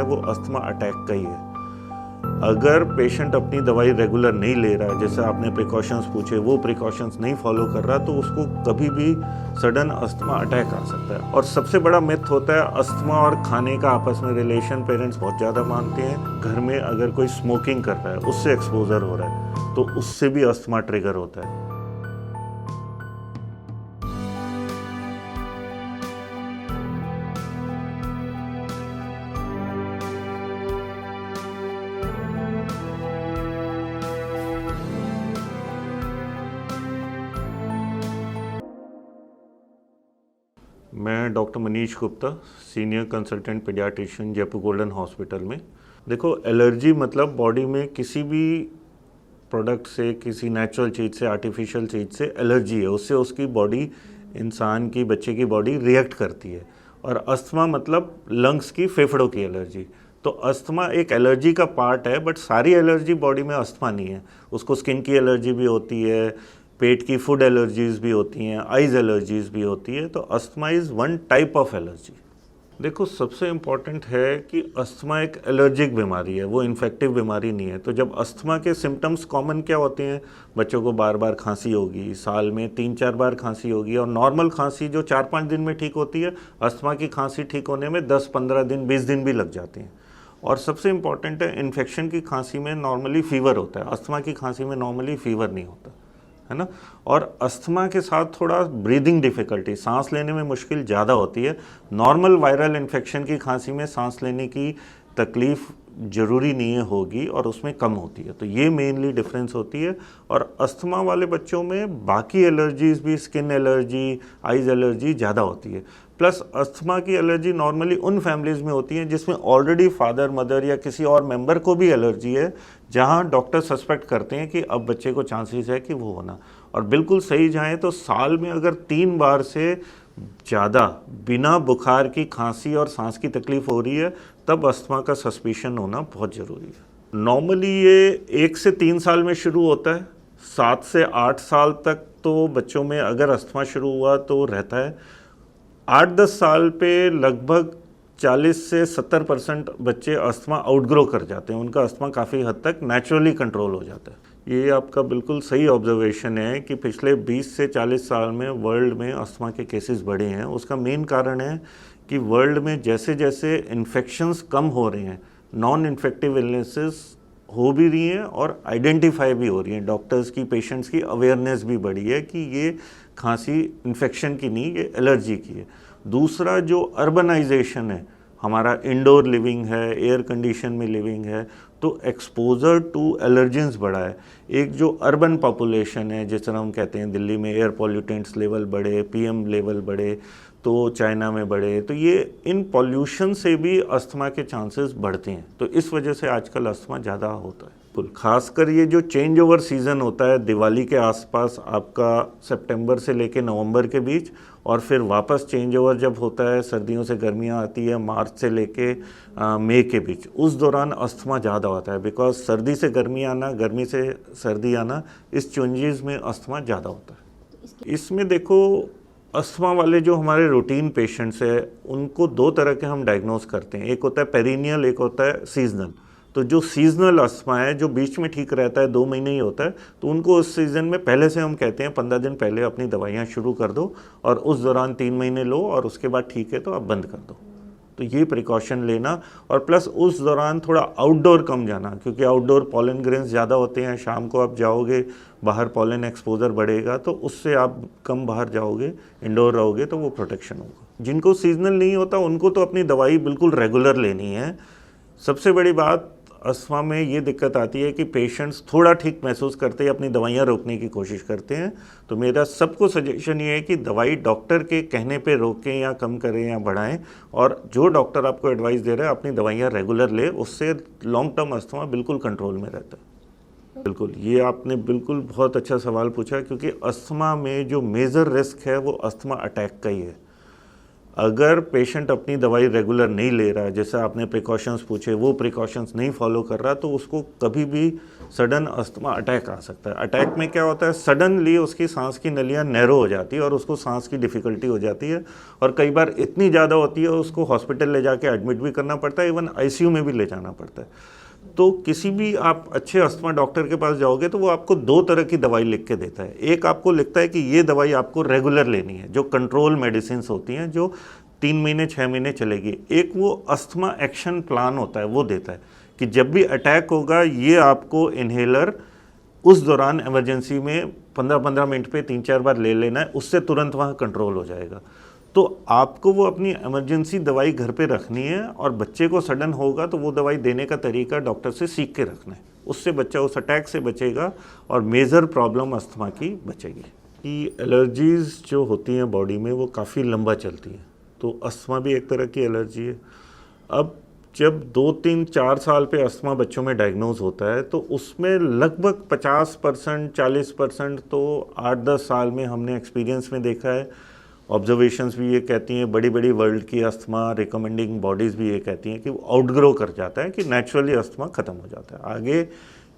वो asthma attack का ही है। अगर पेशेंट अपनी दवाई रेगुलर नहीं ले रहा है, जैसे आपने प्रिकॉशंस पूछे, वो प्रिकॉशंस नहीं फॉलो कर रहा, तो उसको कभी भी सडन अस्थमा अटैक आ सकता है। और सबसे बड़ा मिथ होता है अस्थमा और खाने का आपस में रिलेशन। पेरेंट्स बहुत ज़्यादा मानते हैं। घर में अगर कोई स्मोकिंग कर रहा है, उससे एक्सपोजर हो रहा है, तो उससे भी अस्थमा ट्रिगर होता है। मैं doctor Manish Gupta, senior consultant paediatrician, Jaipur golden hospital में। देखो, एलर्जी मतलब बॉडी में किसी भी प्रोडक्ट से, किसी नेचुरल चीज़ से, आर्टिफिशियल चीज़ से एलर्जी है, उससे उसकी बॉडी, इंसान की, बच्चे की बॉडी रिएक्ट करती है। और अस्थमा मतलब लंग्स की, फेफड़ों की एलर्जी। तो अस्थमा एक एलर्जी का पार्ट है, बट सारी एलर्जी बॉडी में अस्थमा नहीं है। उसको स्किन की एलर्जी भी होती है, पेट की फूड एलर्जीज़ भी होती हैं, आइज़ एलर्जीज़ भी होती है। तो asthma is one type of allergy. देखो, सबसे इम्पॉर्टेंट है कि अस्थमा एक एलर्जिक बीमारी है, वो इन्फेक्टिव बीमारी नहीं है। तो जब अस्थमा के सिम्टम्स कॉमन क्या होते हैं, बच्चों को बार बार खांसी होगी, साल में 3-4 बार खांसी होगी, और नॉर्मल खांसी जो 4-5 दिन में ठीक होती है, अस्थमा की खांसी ठीक होने में 10-15 दिन, 20 दिन भी लग जाते हैं। और सबसे इम्पॉर्टेंट है, इन्फेक्शन की खांसी में नॉर्मली फीवर होता है, अस्थमा की खांसी में नॉर्मली फीवर नहीं होता है ना। और अस्थमा के साथ थोड़ा ब्रीदिंग डिफ़िकल्टी, सांस लेने में मुश्किल ज़्यादा होती है। नॉर्मल वायरल इन्फेक्शन की खांसी में सांस लेने की तकलीफ़ ज़रूरी नहीं है होगी, और उसमें कम होती है। तो ये मेनली डिफरेंस होती है। और अस्थमा वाले बच्चों में बाकी एलर्जीज़ भी, स्किन एलर्जी, आइज़ एलर्जी ज़्यादा होती है। प्लस अस्थमा की एलर्जी नॉर्मली उन फैमिलीज़ में होती हैं जिसमें ऑलरेडी फादर, मदर या किसी और मेंबर को भी एलर्जी है, जहां डॉक्टर सस्पेक्ट करते हैं कि अब बच्चे को चांसेस है कि वो होना। और बिल्कुल सही जाएँ तो साल में अगर 3 बार से ज़्यादा बिना बुखार की खांसी और सांस की तकलीफ़ हो रही है, तब अस्थमा का सस्पिशन होना बहुत ज़रूरी है। नॉर्मली ये 1 से 3 साल में शुरू होता है। 7 से 8 साल तक तो बच्चों में अगर अस्थमा शुरू हुआ तो रहता है। 8-10 साल पे लगभग 40 से 70% बच्चे अस्थमा आउटग्रो कर जाते हैं। उनका अस्थमा काफ़ी हद तक नेचुरली कंट्रोल हो जाता है। ये आपका बिल्कुल सही ऑब्जर्वेशन है कि पिछले 20 से 40 साल में वर्ल्ड में अस्थमा के केसेस बढ़े हैं। उसका मेन कारण है कि वर्ल्ड में जैसे जैसे इन्फेक्शंस कम हो रहे हैं, नॉन इन्फेक्टिव इलनेसेस हो भी रही हैं और आइडेंटिफाई भी हो रही हैं। डॉक्टर्स की, पेशेंट्स की अवेयरनेस भी बढ़ी है कि ये खांसी इन्फेक्शन की नहीं, ये एलर्जी की है। दूसरा, जो अर्बनाइजेशन है, हमारा इंडोर लिविंग है, एयर कंडीशन में लिविंग है, तो एक्सपोजर टू एलर्जेंस बढ़ा है। एक जो अर्बन पॉपुलेशन है, जिस तरह हम कहते हैं दिल्ली में एयर पॉल्यूटेंट्स लेवल बढ़े, पीएम लेवल बढ़े, तो चाइना में बढ़े, तो ये इन पॉल्यूशन से भी अस्थमा के चांसेस बढ़ते हैं। तो इस वजह से आजकल अस्थमा ज़्यादा होता है। खासकर ये जो चेंज ओवर सीज़न होता है दिवाली के आसपास, आपका सितंबर से लेके नवंबर के बीच, और फिर वापस चेंज ओवर जब होता है, सर्दियों से गर्मियाँ आती है, मार्च से लेके मई के बीच, उस दौरान अस्थमा ज़्यादा होता है। बिकॉज सर्दी से गर्मी आना, गर्मी से सर्दी आना, इस चेंजेस में अस्थमा ज़्यादा होता है। इसमें देखो, अस्थमा वाले जो हमारे रूटीन पेशेंट्स हैं, उनको 2 तरह के हम डायग्नोस करते हैं। एक होता है पेरिनियल, एक होता है सीजनल। तो जो सीजनल अस्थमा है, जो बीच में ठीक रहता है, 2 महीने ही होता है, तो उनको उस सीज़न में पहले से हम कहते हैं 15 दिन पहले अपनी दवाइयाँ शुरू कर दो, और उस दौरान 3 महीने लो, और उसके बाद ठीक है तो आप बंद कर दो। तो ये प्रिकॉशन लेना, और प्लस उस दौरान थोड़ा आउटडोर कम जाना, क्योंकि आउटडोर पॉलन ग्रेन्स ज़्यादा होते हैं। शाम को आप जाओगे बाहर, पॉलन एक्सपोजर बढ़ेगा, तो उससे आप कम बाहर जाओगे, इंडोर रहोगे, तो वो प्रोटेक्शन होगा। जिनको सीजनल नहीं होता, उनको तो अपनी दवाई बिल्कुल रेगुलर लेनी है। सबसे बड़ी बात अस्थमा में ये दिक्कत आती है कि पेशेंट्स थोड़ा ठीक महसूस करते हैं, अपनी दवाइयाँ रोकने की कोशिश करते हैं। तो मेरा सबको सजेशन ये है कि दवाई डॉक्टर के कहने पे रोकें, या कम करें, या बढ़ाएं। और जो डॉक्टर आपको एडवाइस दे रहा है, अपनी दवाइयाँ रेगुलर ले, उससे लॉन्ग टर्म अस्थमा बिल्कुल कंट्रोल में रहता है। बिल्कुल, ये आपने बिल्कुल बहुत अच्छा सवाल पूछा, क्योंकि अस्थमा में जो मेजर रिस्क है वो अस्थमा अटैक का ही है। अगर पेशेंट अपनी दवाई रेगुलर नहीं ले रहा है, जैसे आपने प्रिकॉशंस पूछे, वो प्रिकॉशंस नहीं फॉलो कर रहा, तो उसको कभी भी सडन अस्थमा अटैक आ सकता है। अटैक में क्या होता है, सडनली उसकी सांस की नलियाँ नैरो हो जाती है और उसको सांस की डिफ़िकल्टी हो जाती है, और कई बार इतनी ज़्यादा होती है उसको हॉस्पिटल ले जाके एडमिट भी करना पड़ता है, इवन आईसीयू में भी ले जाना पड़ता है। तो किसी भी आप अच्छे अस्थमा डॉक्टर के पास जाओगे तो वो आपको 2 तरह की दवाई लिख के देता है। एक आपको लिखता है कि ये दवाई आपको रेगुलर लेनी है, जो कंट्रोल मेडिसिन होती हैं, जो 3 महीने 6 महीने चलेगी। एक वो अस्थमा एक्शन प्लान होता है, वो देता है कि जब भी अटैक होगा ये आपको इन्हेलर उस दौरान इमरजेंसी में 15-15 मिनट पे 3-4 बार ले लेना है, उससे तुरंत वहाँ कंट्रोल हो जाएगा। तो आपको वो अपनी इमरजेंसी दवाई घर पे रखनी है, और बच्चे को सडन होगा तो वो दवाई देने का तरीका डॉक्टर से सीख के रखना है, उससे बच्चा उस अटैक से बचेगा और मेजर प्रॉब्लम अस्थमा की बचेगी। कि एलर्जीज़ जो होती हैं बॉडी में वो काफ़ी लंबा चलती हैं, तो अस्थमा भी एक तरह की एलर्जी है। अब जब 2-3-4 साल पे अस्थमा बच्चों में डायग्नोज होता है तो उसमें लगभग 50% 40% तो 8-10 साल में हमने एक्सपीरियंस में देखा है। ऑब्जर्वेशंस भी ये कहती हैं, बड़ी बड़ी वर्ल्ड की अस्थमा रिकमेंडिंग बॉडीज़ भी ये कहती हैं कि वो आउटग्रो कर जाता है, कि नेचुरली अस्थमा ख़त्म हो जाता है। आगे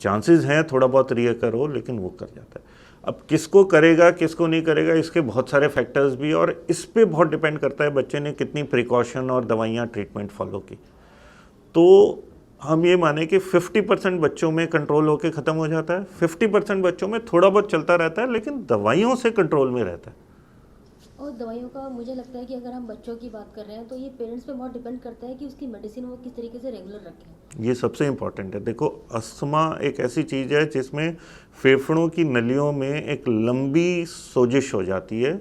चांसेस हैं थोड़ा बहुत रिकर हो, लेकिन वो कर जाता है। अब किसको करेगा किसको नहीं करेगा, इसके बहुत सारे फैक्टर्स भी, और इस पर बहुत डिपेंड करता है बच्चे ने कितनी प्रिकॉशन और दवाइयाँ ट्रीटमेंट फॉलो की। तो हम ये माने कि 50% बच्चों में कंट्रोल होकर ख़त्म हो जाता है, 50% बच्चों में थोड़ा बहुत चलता रहता है, लेकिन दवाइयों से कंट्रोल में रहता है। और दवाइयों का मुझे लगता है कि अगर हम बच्चों की बात कर रहे हैं तो ये पेरेंट्स पे बहुत डिपेंड करता है कि उसकी मेडिसिन वो किस तरीके से रेगुलर रखें। ये सबसे इम्पॉर्टेंट है। देखो, अस्थमा एक ऐसी चीज़ है जिसमें फेफड़ों की नलियों में एक लंबी सोजिश हो जाती है।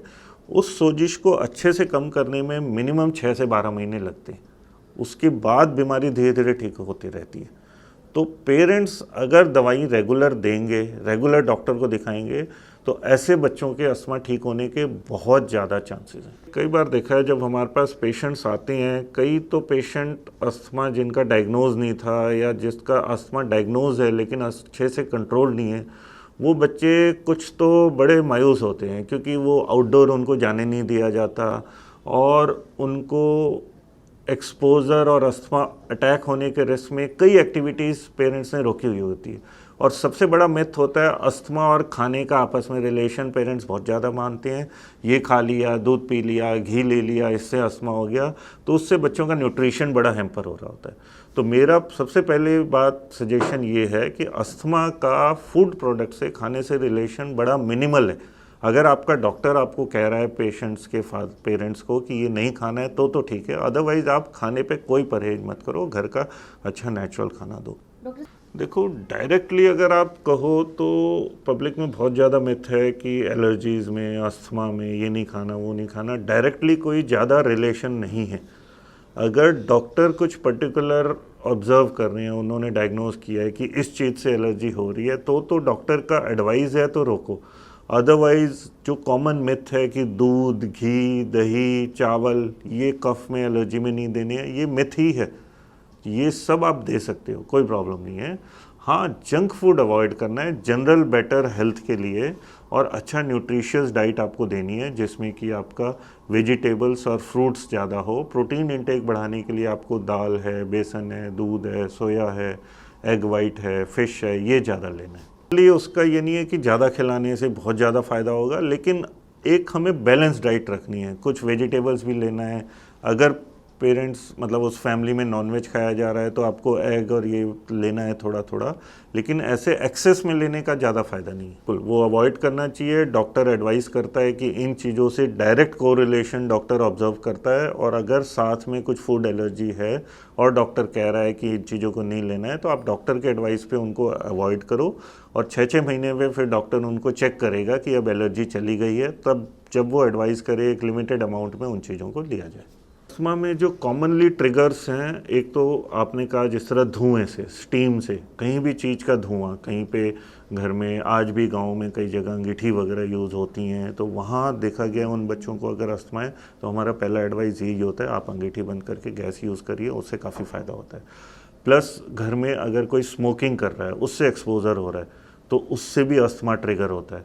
उस सोजिश को अच्छे से कम करने में मिनिमम 6 से 12 महीने लगते हैं, उसके बाद बीमारी धीरे धीरे ठीक होती रहती है। तो पेरेंट्स अगर दवाई रेगुलर देंगे, रेगुलर डॉक्टर को दिखाएंगे, तो ऐसे बच्चों के अस्थमा ठीक होने के बहुत ज़्यादा चांसेस हैं। कई बार देखा है जब हमारे पास पेशेंट्स आते हैं, कई तो पेशेंट अस्थमा जिनका डायग्नोज नहीं था या जिसका अस्थमा डायग्नोज है लेकिन अच्छे से कंट्रोल नहीं है, वो बच्चे कुछ तो बड़े मायूस होते हैं, क्योंकि वो आउटडोर उनको जाने नहीं दिया जाता और उनको एक्सपोज़र और अस्थमा अटैक होने के रिस्क में कई एक्टिविटीज़ पेरेंट्स ने रोकी हुई होती है। और सबसे बड़ा मिथ होता है अस्थमा और खाने का आपस में रिलेशन, पेरेंट्स बहुत ज़्यादा मानते हैं। ये खा लिया, दूध पी लिया, घी ले लिया, इससे अस्थमा हो गया, तो उससे बच्चों का न्यूट्रिशन बड़ा हैम्पर हो रहा होता है। तो मेरा सबसे पहले बात सजेशन ये है कि अस्थमा का फूड प्रोडक्ट से, खाने से रिलेशन बड़ा मिनिमल है। अगर आपका डॉक्टर आपको कह रहा है पेशेंट्स के पेरेंट्स को कि ये नहीं खाना है तो ठीक है, अदरवाइज़ आप खाने पे कोई परहेज मत करो, घर का अच्छा नेचुरल खाना दो। देखो, डायरेक्टली अगर आप कहो तो पब्लिक में बहुत ज़्यादा मिथ है कि एलर्जीज़ में, अस्थमा में ये नहीं खाना वो नहीं खाना। डायरेक्टली कोई ज़्यादा रिलेशन नहीं है। अगर डॉक्टर कुछ पर्टिकुलर ऑब्ज़र्व कर रहे हैं, उन्होंने डायग्नोज किया है कि इस चीज़ से एलर्जी हो रही है, तो डॉक्टर का एडवाइस है तो रोको। अदरवाइज़ जो कॉमन मिथ है कि दूध, घी, दही, चावल ये कफ में, एलर्जी में नहीं देने हैं, ये मिथ ही है। ये सब आप दे सकते हो, कोई प्रॉब्लम नहीं है। हाँ, जंक फूड अवॉइड करना है जनरल बेटर हेल्थ के लिए, और अच्छा न्यूट्रिशियस डाइट आपको देनी है जिसमें कि आपका वेजिटेबल्स और फ्रूट्स ज़्यादा हो। प्रोटीन इंटेक बढ़ाने के लिए आपको दाल है, बेसन है, दूध है, सोया है, एग वाइट है, फ़िश है, ये ज़्यादा लेना है। इसलिए उसका ये नहीं है कि ज़्यादा खिलाने से बहुत ज़्यादा फ़ायदा होगा, लेकिन एक हमें बैलेंस डाइट रखनी है। कुछ वेजिटेबल्स भी लेना है। अगर पेरेंट्स मतलब उस फैमिली में नॉनवेज खाया जा रहा है तो आपको एग और ये लेना है थोड़ा थोड़ा, लेकिन ऐसे एक्सेस में लेने का ज़्यादा फ़ायदा नहीं है। वो अवॉइड करना चाहिए। डॉक्टर एडवाइस करता है कि इन चीज़ों से डायरेक्ट कोरिलेशन डॉक्टर ऑब्जर्व करता है, और अगर साथ में कुछ फूड एलर्जी है और डॉक्टर कह रहा है कि इन चीज़ों को नहीं लेना है, तो आप डॉक्टर के एडवाइस पे उनको अवॉइड करो, और 6-6 महीने में फिर डॉक्टर उनको चेक करेगा कि अब एलर्जी चली गई है, तब जब वो एडवाइस करे एक लिमिटेड अमाउंट में उन चीज़ों को लिया जाए। अस्थमा में जो कॉमनली ट्रिगर्स हैं, एक तो आपने कहा जिस तरह धुएं से, स्टीम से, कहीं भी चीज़ का धुआं, कहीं पे घर में, आज भी गांव में कई जगह अंगीठी वगैरह यूज़ होती हैं, तो वहाँ देखा गया उन बच्चों को अगर अस्थमा है तो हमारा पहला एडवाइस यही होता है, आप अंगीठी बंद करके गैस यूज़ करिए, उससे काफ़ी फ़ायदा होता है। प्लस घर में अगर कोई स्मोकिंग कर रहा है, उससे एक्सपोजर हो रहा है, तो उससे भी अस्थमा ट्रिगर होता है।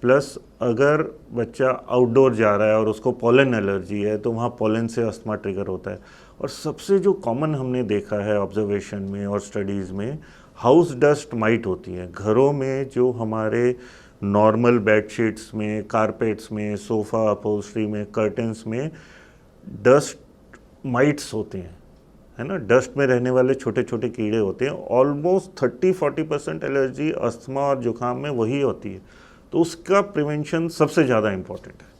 प्लस अगर बच्चा आउटडोर जा रहा है और उसको पोलन एलर्जी है तो वहाँ पोलन से अस्थमा ट्रिगर होता है। और सबसे जो कॉमन हमने देखा है ऑब्जर्वेशन में और स्टडीज़ में, हाउस डस्ट माइट होती है। घरों में जो हमारे नॉर्मल बेडशीट्स में, कारपेट्स में, सोफ़ा अपहोल्स्ट्री में, कर्टन्स में डस्ट माइट्स होते हैं, है ना, डस्ट में रहने वाले छोटे छोटे कीड़े होते हैं। ऑलमोस्ट 30-40% एलर्जी अस्थमा और जुकाम में वही होती है। तो उसका प्रिवेंशन सबसे ज़्यादा इम्पॉर्टेंट है।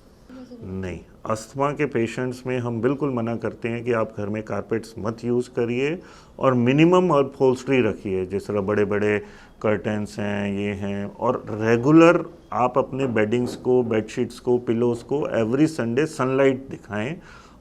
नहीं, अस्थमा के पेशेंट्स में हम बिल्कुल मना करते हैं कि आप घर में कारपेट्स मत यूज़ करिए और मिनिमम अपहोल्स्ट्री रखिए, जिस तरह बड़े बड़े कर्टन्स हैं, ये हैं। और रेगुलर आप अपने बेडिंग्स को, बेडशीट्स को, पिलोज़ को एवरी संडे सनलाइट दिखाएं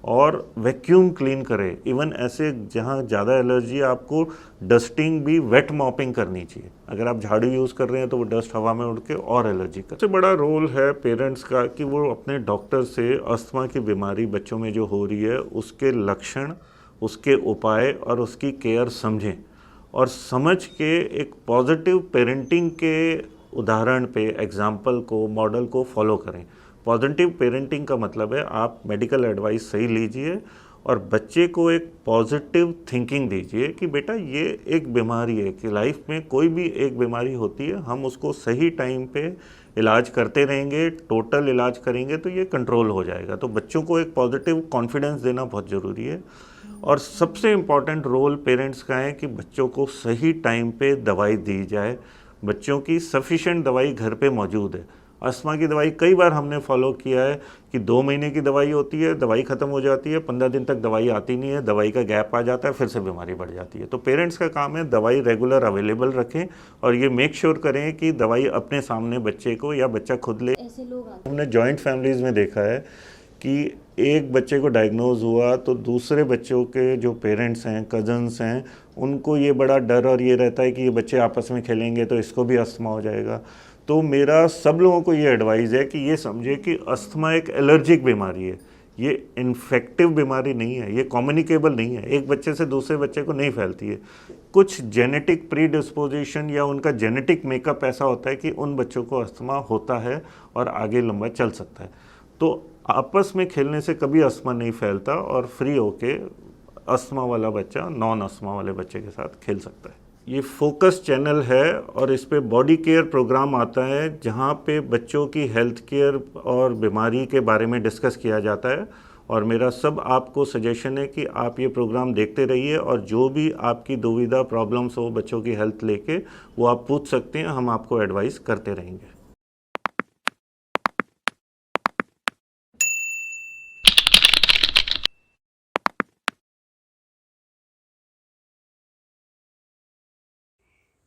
और वैक्यूम क्लीन करें। इवन ऐसे जहाँ ज़्यादा एलर्जी है आपको डस्टिंग भी, वेट मॉपिंग करनी चाहिए। अगर आप झाड़ू यूज़ कर रहे हैं तो वो डस्ट हवा में उड़ के और एलर्जी कर। सबसे बड़ा रोल है पेरेंट्स का कि वो अपने डॉक्टर से अस्थमा की बीमारी बच्चों में जो हो रही है उसके लक्षण, उसके उपाय और उसकी केयर समझें और समझ के एक पॉजिटिव पेरेंटिंग के उदाहरण पे, एग्जाम्पल को, मॉडल को फॉलो करें। पॉजिटिव पेरेंटिंग का मतलब है आप मेडिकल एडवाइस सही लीजिए और बच्चे को एक पॉजिटिव थिंकिंग दीजिए कि बेटा ये एक बीमारी है, कि लाइफ में कोई भी एक बीमारी होती है, हम उसको सही टाइम पे इलाज करते रहेंगे, टोटल इलाज करेंगे तो ये कंट्रोल हो जाएगा। तो बच्चों को एक पॉजिटिव कॉन्फिडेंस देना बहुत ज़रूरी है। और सबसे इम्पॉर्टेंट रोल पेरेंट्स का है कि बच्चों को सही टाइम पे दवाई दी जाए। बच्चों की सफिशेंट दवाई घर पे मौजूद है। अस्थमा की दवाई कई बार हमने फॉलो किया है कि 2 महीने की दवाई होती है, दवाई ख़त्म हो जाती है, 15 दिन तक दवाई आती नहीं है, दवाई का गैप आ जाता है, फिर से बीमारी बढ़ जाती है। तो पेरेंट्स का काम है दवाई रेगुलर अवेलेबल रखें और ये मेक श्योर करें कि दवाई अपने सामने बच्चे को या बच्चा खुद ले। ऐसे लोग आते हमने जॉइंट फैमिलीज़ में देखा है कि एक बच्चे को डायग्नोज हुआ तो दूसरे बच्चों के जो पेरेंट्स हैं, कज़न्स हैं, उनको ये बड़ा डर और ये रहता है कि ये बच्चे आपस में खेलेंगे तो इसको भी अस्थमा हो जाएगा। तो मेरा सब लोगों को ये एडवाइस है कि ये समझे कि अस्थमा एक एलर्जिक बीमारी है, ये इन्फेक्टिव बीमारी नहीं है, ये कम्युनिकेबल नहीं है, एक बच्चे से दूसरे बच्चे को नहीं फैलती है। कुछ जेनेटिक प्री डिस्पोजिशन या उनका जेनेटिक मेकअप ऐसा होता है कि उन बच्चों को अस्थमा होता है और आगे लंबा चल सकता है। तो आपस में खेलने से कभी अस्थमा नहीं फैलता और फ्री होके अस्थमा वाला बच्चा नॉन अस्थमा वाले बच्चे के साथ खेल सकता है। ये फोकस चैनल है और इस पे बॉडी केयर प्रोग्राम आता है जहाँ पे बच्चों की हेल्थ केयर और बीमारी के बारे में डिस्कस किया जाता है। और मेरा सब आपको सजेशन है कि आप ये प्रोग्राम देखते रहिए और जो भी आपकी दुविधा, प्रॉब्लम्स हो बच्चों की हेल्थ लेके, वो आप पूछ सकते हैं, हम आपको एडवाइस करते रहेंगे।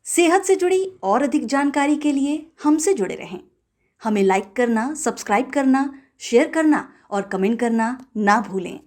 सेहत से जुड़ी और अधिक जानकारी के लिए हमसे जुड़े रहें। हमें लाइक करना, सब्सक्राइब करना, शेयर करना और कमेंट करना ना भूलें।